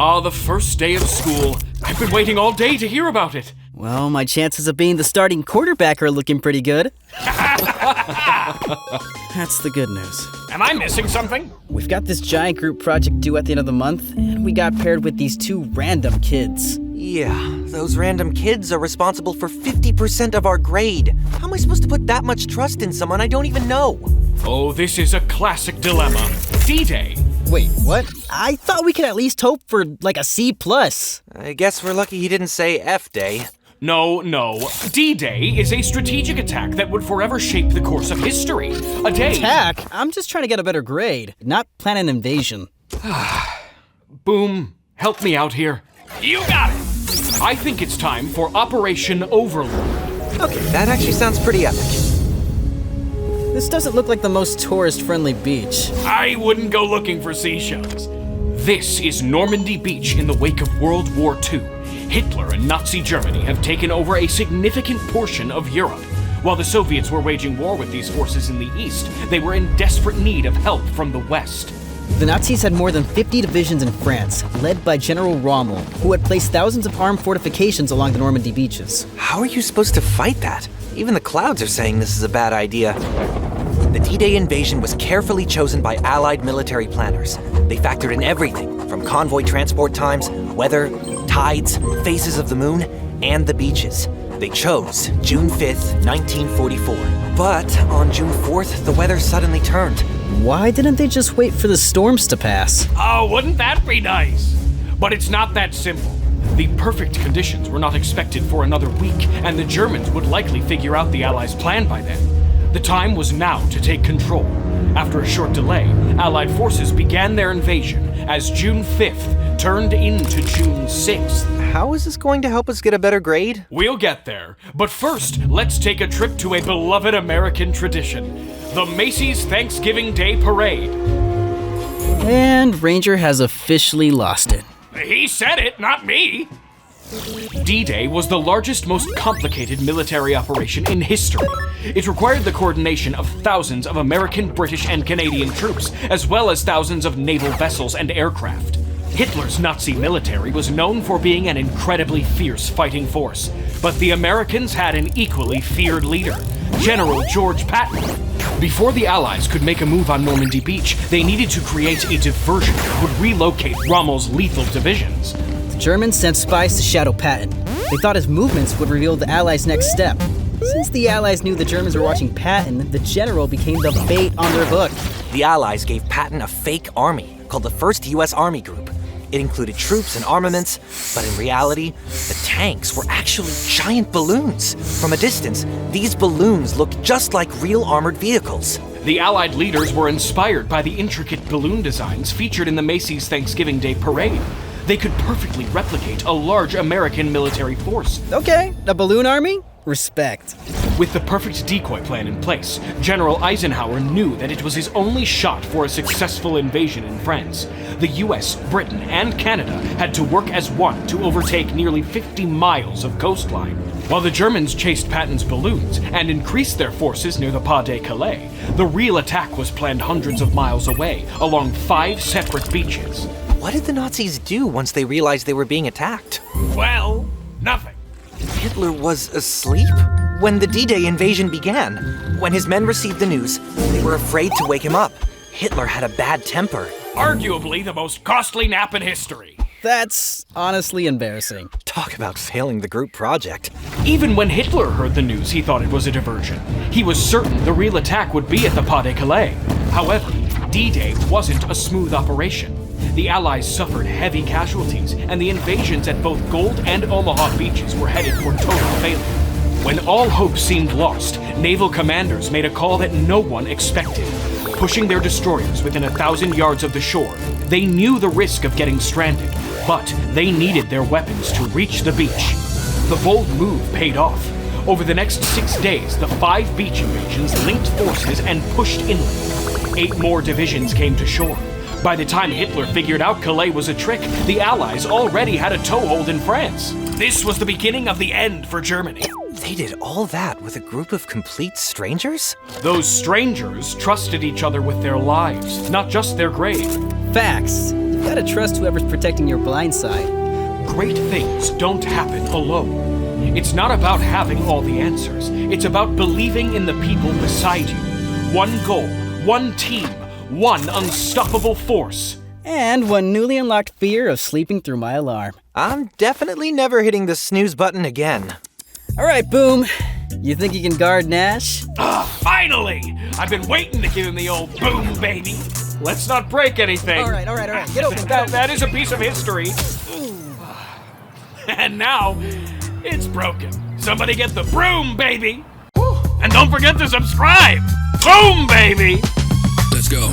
Ah, the first day of school. I've been waiting all day to hear about it. Well, my chances of being the starting quarterback are looking pretty good. That's the good news. Am I missing something? We've got this giant group project due at the end of the month, and we got paired with these two random kids. Yeah, those random kids are responsible for 50% of our grade. How am I supposed to put that much trust in someone I don't even know? Oh, this is a classic dilemma. D-Day. Wait, what? I thought we could at least hope for like a C+. I guess we're lucky he didn't say F-Day. No. D-Day is a strategic attack that would forever shape the course of history. A day... Attack? I'm just trying to get a better grade, not plan an invasion. Boom, help me out here. You got it! I think it's time for Operation Overlord. Okay, that actually sounds pretty epic. This doesn't look like the most tourist-friendly beach. I wouldn't go looking for seashells. This is Normandy Beach in the wake of World War II. Hitler and Nazi Germany have taken over a significant portion of Europe. While the Soviets were waging war with these forces in the east, they were in desperate need of help from the west. The Nazis had more than 50 divisions in France, led by General Rommel, who had placed thousands of armed fortifications along the Normandy beaches. How are you supposed to fight that? Even the clouds are saying this is a bad idea. The D-Day invasion was carefully chosen by Allied military planners. They factored in everything from convoy transport times, weather, tides, phases of the moon, and the beaches. They chose June 5th, 1944. But on June 4th, the weather suddenly turned. Why didn't they just wait for the storms to pass? Oh, wouldn't that be nice? But it's not that simple. The perfect conditions were not expected for another week, and the Germans would likely figure out the Allies' plan by then. The time was now to take control. After a short delay, Allied forces began their invasion as June 5th turned into June 6th. How is this going to help us get a better grade? We'll get there, but first, let's take a trip to a beloved American tradition, the Macy's Thanksgiving Day Parade. And Ranger has officially lost it. He said it, not me. D-Day was the largest, most complicated military operation in history. It required the coordination of thousands of American, British, and Canadian troops, as well as thousands of naval vessels and aircraft. Hitler's Nazi military was known for being an incredibly fierce fighting force, but the Americans had an equally feared leader, General George Patton. Before the Allies could make a move on Normandy Beach, they needed to create a diversion that would relocate Rommel's lethal divisions. The Germans sent spies to shadow Patton. They thought his movements would reveal the Allies' next step. Since the Allies knew the Germans were watching Patton, the general became the bait on their hook. The Allies gave Patton a fake army called the 1st U.S. Army Group. It included troops and armaments, but in reality, the tanks were actually giant balloons. From a distance, these balloons looked just like real armored vehicles. The Allied leaders were inspired by the intricate balloon designs featured in the Macy's Thanksgiving Day Parade. They could perfectly replicate a large American military force. Okay, a balloon army? Respect. With the perfect decoy plan in place, General Eisenhower knew that it was his only shot for a successful invasion in France. The US, Britain, and Canada had to work as one to overtake nearly 50 miles of coastline. While the Germans chased Patton's balloons and increased their forces near the Pas de Calais, the real attack was planned hundreds of miles away, along 5 separate beaches. What did the Nazis do once they realized they were being attacked? Well, nothing. Hitler was asleep? When the D-Day invasion began, when his men received the news, they were afraid to wake him up. Hitler had a bad temper. Arguably the most costly nap in history. That's honestly embarrassing. Talk about failing the group project. Even when Hitler heard the news, he thought it was a diversion. He was certain the real attack would be at the Pas de Calais. However, D-Day wasn't a smooth operation. The Allies suffered heavy casualties, and the invasions at both Gold and Omaha beaches were headed for total failure. When all hope seemed lost, naval commanders made a call that no one expected. Pushing their destroyers within 1,000 yards of the shore, they knew the risk of getting stranded, but they needed their weapons to reach the beach. The bold move paid off. Over the next 6 days, the 5 beach invasions linked forces and pushed inland. 8 more divisions came to shore. By the time Hitler figured out Calais was a trick, the Allies already had a toehold in France. This was the beginning of the end for Germany. They did all that with a group of complete strangers? Those strangers trusted each other with their lives, not just their grade. Facts. gotta trust whoever's protecting your blind side. Great things don't happen alone. It's not about having all the answers. It's about believing in the people beside you. One goal, one team, one unstoppable force. And one newly unlocked fear of sleeping through my alarm. I'm definitely never hitting the snooze button again. Alright, Boom. You think you can guard Nash? Finally! I've been waiting to give him the old boom, baby. Let's not break anything. Alright. Get over That is a piece of history. And now, it's broken. Somebody get the broom, baby. And don't forget to subscribe. Boom, baby. Let's go.